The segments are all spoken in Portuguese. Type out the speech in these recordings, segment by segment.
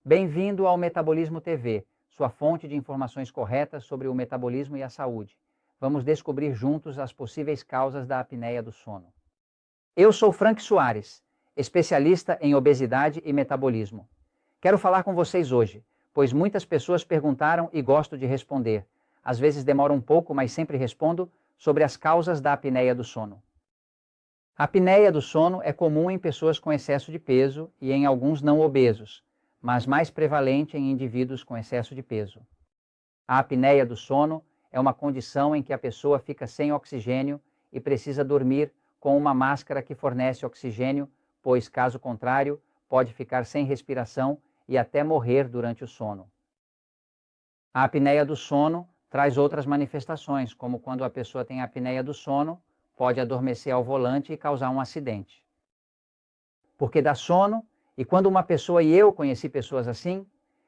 Bem-vindo ao Metabolismo TV, sua fonte de informações corretas sobre o metabolismo e a saúde. Vamos descobrir juntos as possíveis causas da apneia do sono. Eu sou Frank Soares, especialista em obesidade e metabolismo. Quero falar com vocês hoje, pois muitas pessoas perguntaram e gosto de responder. Às vezes demora um pouco, mas sempre respondo sobre as causas da apneia do sono. A apneia do sono é comum em pessoas com excesso de peso e em alguns não obesos, mas mais prevalente em indivíduos com excesso de peso. A apneia do sono é uma condição em que a pessoa fica sem oxigênio e precisa dormir com uma máscara que fornece oxigênio, pois, caso contrário, pode ficar sem respiração e até morrer durante o sono. A apneia do sono traz outras manifestações, como quando a pessoa tem apneia do sono, pode adormecer ao volante e causar um acidente. Porque dá sono, e quando uma pessoa, e eu conheci pessoas assim,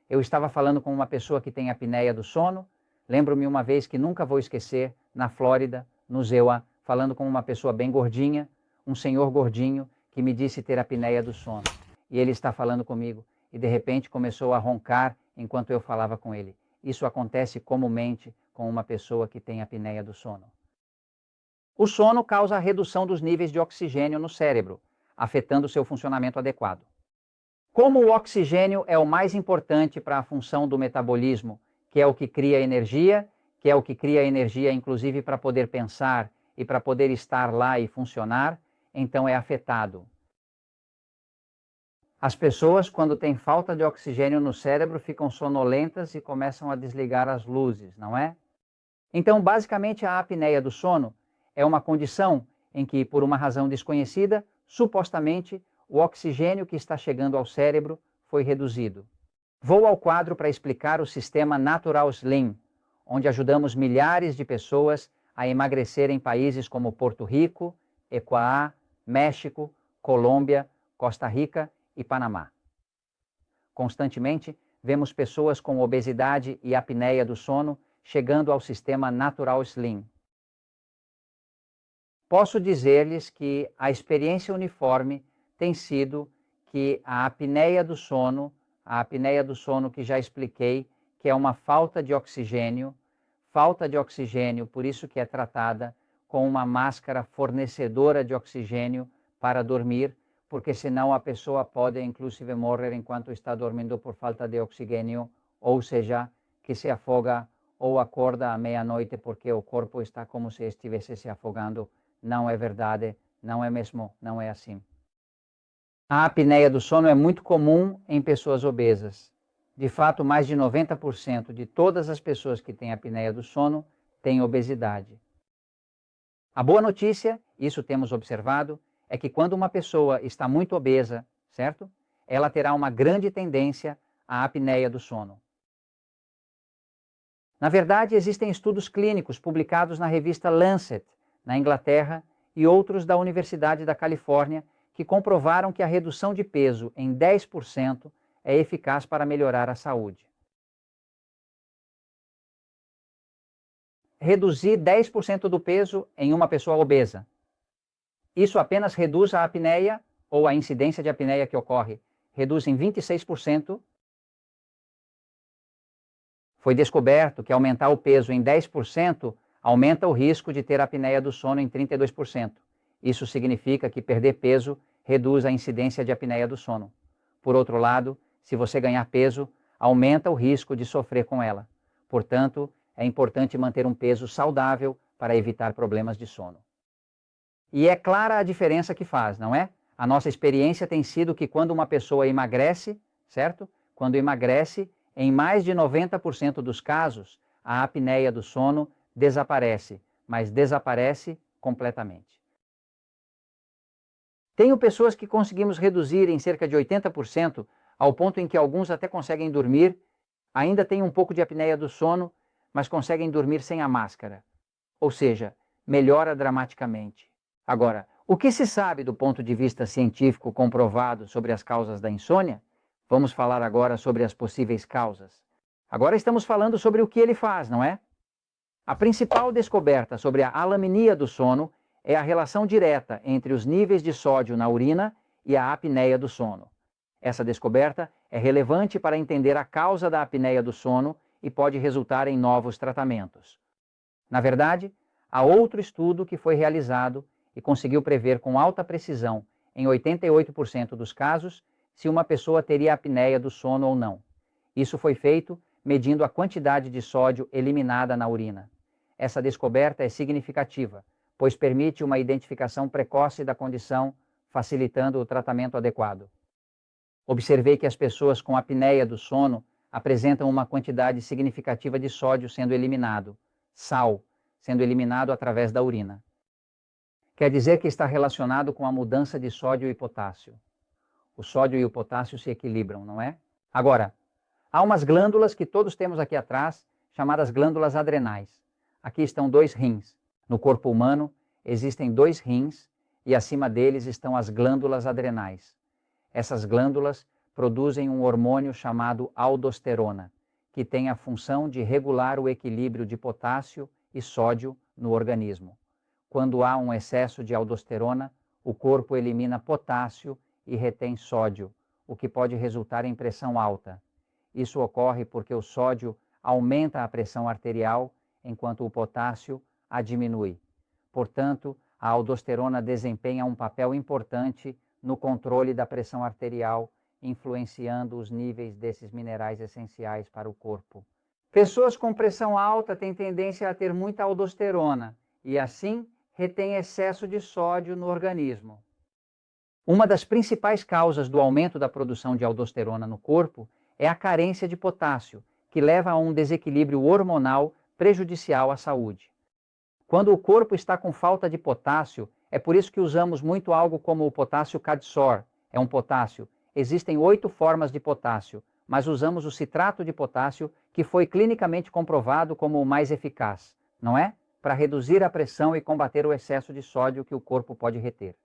eu estava falando com uma pessoa que tem apneia do sono, lembro-me uma vez que nunca vou esquecer, na Flórida, no Zewa, falando com uma pessoa bem gordinha, um senhor gordinho, que me disse ter apneia do sono. E ele está falando comigo, e de repente começou a roncar enquanto eu falava com ele. Isso acontece comumente com uma pessoa que tem apneia do sono. O sono causa a redução dos níveis de oxigênio no cérebro, afetando seu funcionamento adequado. Como o oxigênio é o mais importante para a função do metabolismo, que é o que cria energia, inclusive para poder pensar e para poder estar lá e funcionar, então é afetado. As pessoas, quando têm falta de oxigênio no cérebro, ficam sonolentas e começam a desligar as luzes, não é? Então, basicamente, a apneia do sono é uma condição em que, por uma razão desconhecida, supostamente, o oxigênio que está chegando ao cérebro foi reduzido. Vou ao quadro para explicar o sistema Natural Slim, onde ajudamos milhares de pessoas a emagrecer em países como Porto Rico, Equador, México, Colômbia, Costa Rica e Panamá. Constantemente, vemos pessoas com obesidade e apneia do sono chegando ao sistema Natural Slim. Posso dizer-lhes que a experiência uniforme tem sido que a apneia do sono que já expliquei, que é uma falta de oxigênio, por isso que é tratada com uma máscara fornecedora de oxigênio para dormir, porque senão a pessoa pode inclusive morrer enquanto está dormindo por falta de oxigênio, ou seja, que se afoga ou acorda à meia-noite porque o corpo está como se estivesse se afogando. Não é verdade, não é mesmo, não é assim. A apneia do sono é muito comum em pessoas obesas. De fato, mais de 90% de todas as pessoas que têm apneia do sono têm obesidade. A boa notícia, isso temos observado, é que quando uma pessoa está muito obesa, certo? Ela terá uma grande tendência à apneia do sono. Na verdade, existem estudos clínicos publicados na revista Lancet, na Inglaterra, e outros da Universidade da Califórnia, que comprovaram que a redução de peso em 10% é eficaz para melhorar a saúde. Reduzir 10% do peso em uma pessoa obesa. Isso apenas reduz a apneia ou a incidência de apneia que ocorre. Reduz em 26%. Foi descoberto que aumentar o peso em 10% aumenta o risco de ter apneia do sono em 32%. Isso significa que perder peso reduz a incidência de apneia do sono. Por outro lado, se você ganhar peso, aumenta o risco de sofrer com ela. Portanto, é importante manter um peso saudável para evitar problemas de sono. E é clara a diferença que faz, não é? A nossa experiência tem sido que quando uma pessoa emagrece, certo? Quando emagrece, em mais de 90% dos casos, a apneia do sono desaparece, mas desaparece completamente. Tenho pessoas que conseguimos reduzir em cerca de 80%, ao ponto em que alguns até conseguem dormir, ainda têm um pouco de apneia do sono, mas conseguem dormir sem a máscara. Ou seja, melhora dramaticamente. Agora, o que se sabe do ponto de vista científico comprovado sobre as causas da insônia? Vamos falar agora sobre as possíveis causas. Agora estamos falando sobre o que ele faz, não é? A principal descoberta sobre a alamia do sono é a relação direta entre os níveis de sódio na urina e a apneia do sono. Essa descoberta é relevante para entender a causa da apneia do sono e pode resultar em novos tratamentos. Na verdade, há outro estudo que foi realizado e conseguiu prever com alta precisão, em 88% dos casos, se uma pessoa teria apneia do sono ou não. Isso foi feito medindo a quantidade de sódio eliminada na urina. Essa descoberta é significativa, pois permite uma identificação precoce da condição, facilitando o tratamento adequado. Observei que as pessoas com apneia do sono apresentam uma quantidade significativa de sódio sendo eliminado, sal, sendo eliminado através da urina. Quer dizer que está relacionado com a mudança de sódio e potássio. O sódio e o potássio se equilibram, não é? Agora, há umas glândulas que todos temos aqui atrás, chamadas glândulas adrenais. Aqui estão 2 rins. No corpo humano, existem 2 rins e acima deles estão as glândulas adrenais. Essas glândulas produzem um hormônio chamado aldosterona, que tem a função de regular o equilíbrio de potássio e sódio no organismo. Quando há um excesso de aldosterona, o corpo elimina potássio e retém sódio, o que pode resultar em pressão alta. Isso ocorre porque o sódio aumenta a pressão arterial, enquanto o potássio a diminui. Portanto, a aldosterona desempenha um papel importante no controle da pressão arterial, influenciando os níveis desses minerais essenciais para o corpo. Pessoas com pressão alta têm tendência a ter muita aldosterona e, assim, retém excesso de sódio no organismo. Uma das principais causas do aumento da produção de aldosterona no corpo é a carência de potássio, que leva a um desequilíbrio hormonal prejudicial à saúde. Quando o corpo está com falta de potássio, é por isso que usamos muito algo como o potássio Cadsor, é um potássio. Existem 8 formas de potássio, mas usamos o citrato de potássio, que foi clinicamente comprovado como o mais eficaz, não é? Para reduzir a pressão e combater o excesso de sódio que o corpo pode reter.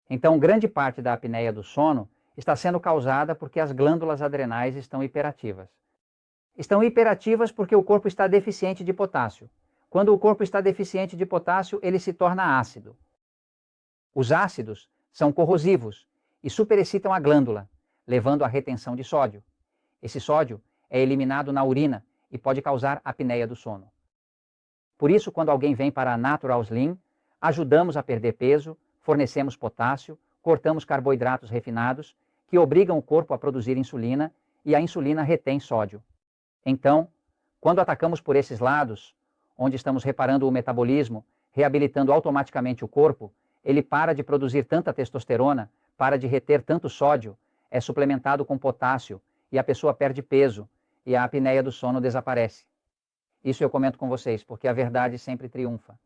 Então, grande parte da apneia do sono está sendo causada porque as glândulas adrenais estão hiperativas. Estão hiperativas porque o corpo está deficiente de potássio. Quando o corpo está deficiente de potássio, ele se torna ácido. Os ácidos são corrosivos e superexcitam a glândula, levando à retenção de sódio. Esse sódio é eliminado na urina e pode causar apneia do sono. Por isso, quando alguém vem para a Natural Slim, ajudamos a perder peso, fornecemos potássio, cortamos carboidratos refinados, que obrigam o corpo a produzir insulina, e a insulina retém sódio. Então, quando atacamos por esses lados, onde estamos reparando o metabolismo, reabilitando automaticamente o corpo, ele para de produzir tanta testosterona, para de reter tanto sódio, é suplementado com potássio, e a pessoa perde peso, e a apneia do sono desaparece. Isso eu comento com vocês, porque a verdade sempre triunfa.